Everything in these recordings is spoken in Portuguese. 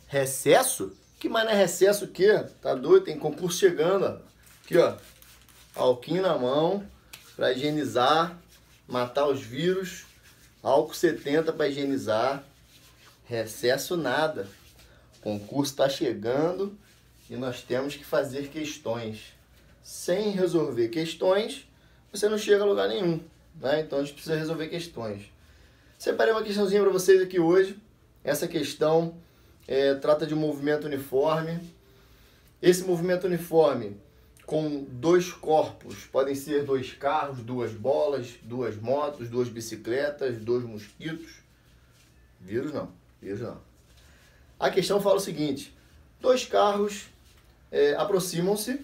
Recesso? Que mais não é recesso o quê? Tá doido? Tem concurso chegando, ó. Aqui, ó. Alquinho na mão para higienizar, matar os vírus. Álcool 70 para higienizar. Recesso nada. O concurso está chegando e nós temos que fazer questões. Sem resolver questões, você não chega a lugar nenhum, né? Então a gente precisa resolver questões. Separei uma questãozinha para vocês aqui hoje. Essa questão trata de um movimento uniforme. Esse movimento uniforme com dois corpos, podem ser dois carros, duas bolas, duas motos, duas bicicletas, dois mosquitos. Vírus não. A questão fala o seguinte: dois carros aproximam-se,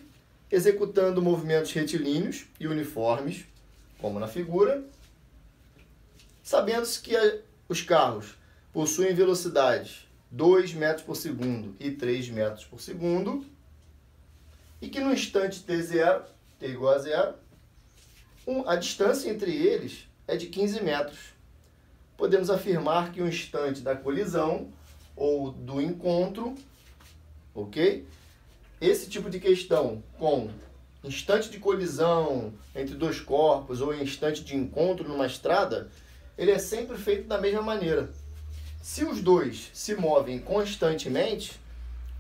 executando movimentos retilíneos e uniformes, como na figura, sabendo-se que os carros possuem velocidades 2 metros por segundo e 3 metros por segundo, e que no instante t0, t igual a 0, a distância entre eles é de 15 metros. Podemos afirmar que o instante da colisão ou do encontro, ok? Esse tipo de questão com instante de colisão entre dois corpos ou instante de encontro numa estrada, ele é sempre feito da mesma maneira. Se os dois se movem constantemente,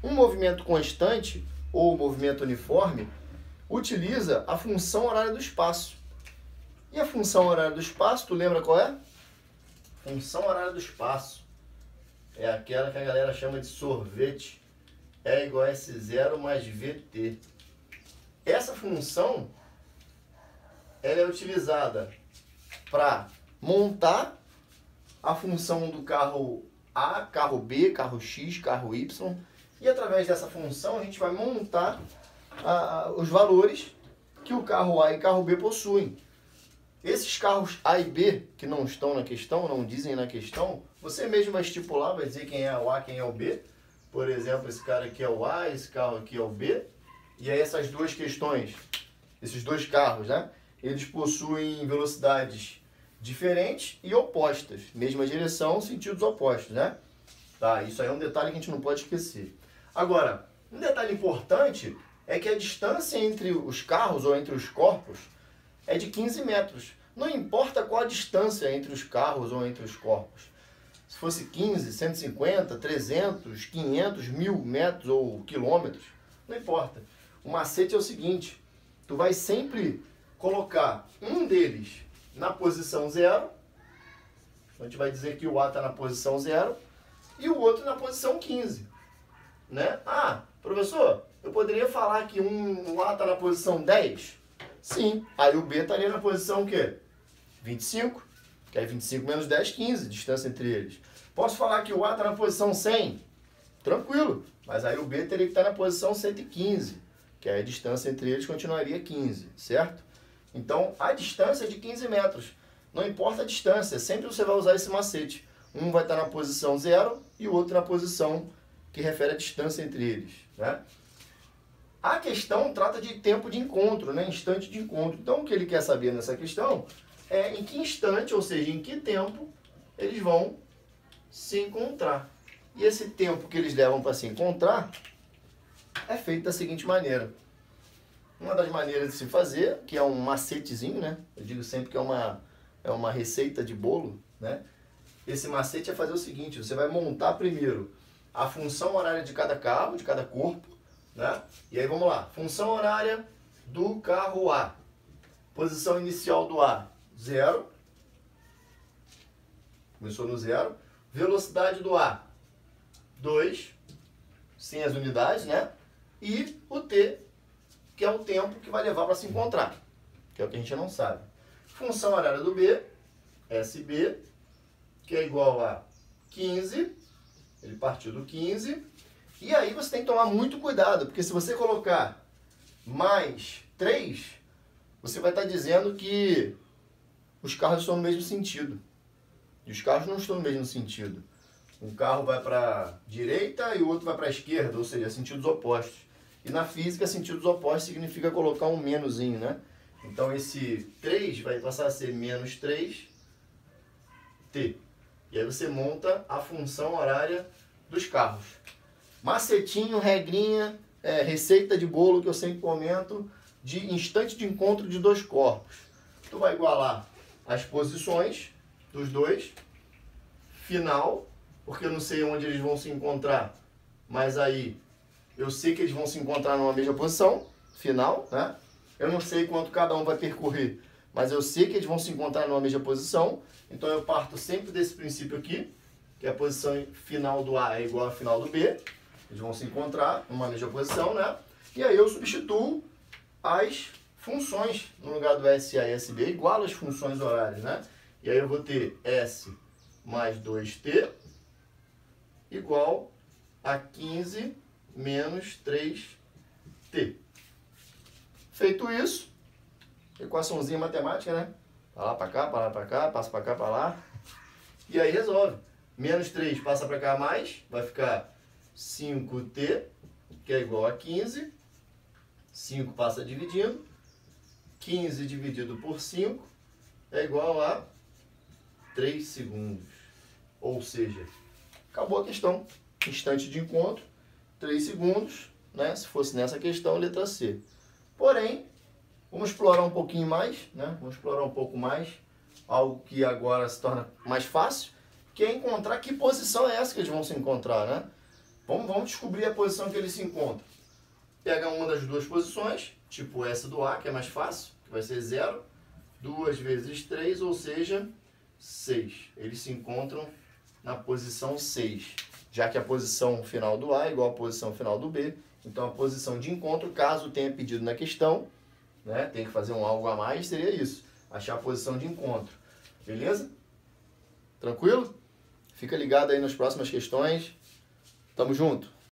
um movimento constante ou movimento uniforme utiliza a função horária do espaço. E a função horária do espaço, tu lembra qual é? Função horária do espaço é aquela que a galera chama de sorvete. É igual a S0 mais VT. Essa função ela é utilizada para montar a função do carro A, carro B, carro X, carro Y. E através dessa função a gente vai montar os valores que o carro A e carro B possuem. Esses carros A e B, que não estão na questão, não dizem na questão, você mesmo vai estipular, vai dizer quem é o A, quem é o B. Por exemplo, esse cara aqui é o A, esse carro aqui é o B. E aí essas duas questões, esses dois carros, né? Eles possuem velocidades diferentes e opostas. Mesma direção, sentidos opostos, né? Tá, isso aí é um detalhe que a gente não pode esquecer. Agora, um detalhe importante é que a distância entre os carros ou entre os corpos é de 15 metros. Não importa qual a distância entre os carros ou entre os corpos. Se fosse 15, 150, 300, 500, 1000 metros ou quilômetros, não importa. O macete é o seguinte: tu vai sempre colocar um deles na posição 0, a gente vai dizer que o A está na posição 0 e o outro na posição 15. Né? Ah, professor, eu poderia falar que o A está na posição 10? Sim, aí o B estaria na posição o quê? 25, que aí 25 menos 10, 15, distância entre eles. Posso falar que o A está na posição 100? Tranquilo, mas aí o B teria que estar na posição 115, que aí a distância entre eles continuaria 15, certo? Então, a distância é de 15 metros. Não importa a distância, sempre você vai usar esse macete. Um vai estar na posição 0 e o outro na posição que refere à distância entre eles, né? A questão trata de tempo de encontro, né? Instante de encontro. Então, o que ele quer saber nessa questão é em que instante, ou seja, em que tempo eles vão se encontrar. E esse tempo que eles levam para se encontrar é feito da seguinte maneira. Uma das maneiras de se fazer, que é um macetezinho, né? Eu digo sempre que é uma receita de bolo, né? Esse macete é fazer o seguinte: você vai montar primeiro a função horária de cada carro, de cada corpo, né? E aí vamos lá. Função horária do carro A. Posição inicial do A, 0. Começou no 0. Velocidade do A, 2. Sem as unidades, né? E o T, que é o tempo que vai levar para se encontrar, que é o que a gente não sabe. Função horária do B, SB, que é igual a 15. Ele partiu do 15. E aí você tem que tomar muito cuidado, porque se você colocar mais 3, você vai estar dizendo que os carros estão no mesmo sentido. E os carros não estão no mesmo sentido. Um carro vai para a direita e o outro vai para a esquerda, ou seja, sentidos opostos. E na física, sentidos opostos significa colocar um menusinho, né? Então esse 3 vai passar a ser menos 3t. E aí você monta a função horária dos carros. Macetinho, regrinha, receita de bolo que eu sempre comento, de instante de encontro de dois corpos. Tu vai igualar as posições dos dois, final, porque eu não sei onde eles vão se encontrar, mas aí eu sei que eles vão se encontrar numa mesma posição, final, né? Eu não sei quanto cada um vai percorrer, mas eu sei que eles vão se encontrar numa mesma posição, então eu parto sempre desse princípio aqui, que a posição final do A é igual à final do B, eles vão se encontrar numa mesma posição, né? E aí eu substituo as funções no lugar do SA e SB, igual às funções horárias, né? E aí eu vou ter S mais 2T igual a 15 menos 3T. Feito isso, equaçãozinha matemática, né? Para lá, para cá, para lá, para cá, passa para cá, para lá. E aí resolve. Menos 3 passa para cá mais, vai ficar 5T, que é igual a 15. 5 passa dividindo. 15 dividido por 5 é igual a 3 segundos. Ou seja, acabou a questão. Instante de encontro, 3 segundos, né? Se fosse nessa questão, letra C. Porém, vamos explorar um pouquinho mais, né? Vamos explorar um pouco mais, algo que agora se torna mais fácil, que é encontrar que posição é essa que eles vão se encontrar, né? Vamos descobrir a posição que eles se encontram. Pega uma das duas posições, tipo essa do A, que é mais fácil, que vai ser 0, 2 vezes 3, ou seja, 6. Eles se encontram na posição 6, já que a posição final do A é igual à posição final do B. Então, a posição de encontro, caso tenha pedido na questão, né, tem que fazer um algo a mais, seria isso. Achar a posição de encontro. Beleza? Tranquilo? Fica ligado aí nas próximas questões. Tamo junto!